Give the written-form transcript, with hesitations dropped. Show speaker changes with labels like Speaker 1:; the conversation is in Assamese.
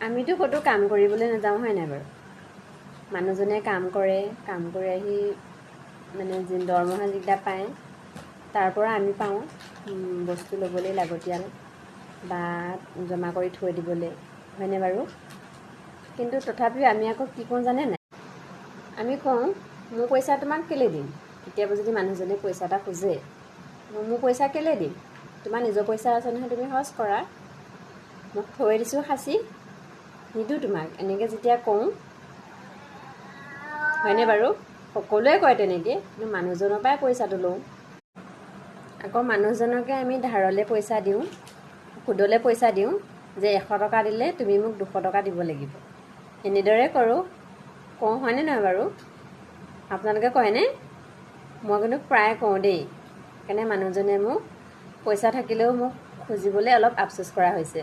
Speaker 1: আমিতো ক'তো কাম কৰিবলৈ নাযাওঁ হয় নাই বাৰু। মানুহজনে কাম কৰে আহি মানে দৰমহা যিকেইটা পায় তাৰ পৰা আমি পাওঁ বস্তু ল'বলৈ লাগতিয়াল বা জমা কৰি থৈ দিবলৈ হয়নে বাৰু। কিন্তু তথাপিও আমি আকৌ কি কওঁ জানে নাই, আমি কওঁ মোৰ পইচা তোমাক কেলৈ দিম। কেতিয়াবা যদি মানুহজনে পইচা এটা খোজে, মোৰ পইচা কেলৈ দিম, তোমাৰ নিজৰ পইচা আছে নহয়, তুমি খৰচ কৰা, মোক থৈ দিছোঁ সাঁচি, নিদিওঁ তোমাক, এনেকৈ যেতিয়া কওঁ হয়নে বাৰু। সকলোৱে কয় তেনেকৈ, কিন্তু মানুহজনৰ পৰাই পইচাটো লওঁ। আকৌ মানুহজনকে আমি ধাৰলৈ পইচা দিওঁ, সুদলৈ পইচা দিওঁ, যে 100 টকা দিলে তুমি মোক 200 টকা দিব লাগিব, এনেদৰে কওঁ হয়নে নহয় বাৰু। আপোনালোকে কয়নে? মই কিন্তু প্ৰায় কওঁ দেই। সেইকাৰণে মানুহজনে মোক পইচা থাকিলেও মোক খুজিবলৈ অলপ আফচোচ কৰা হৈছে।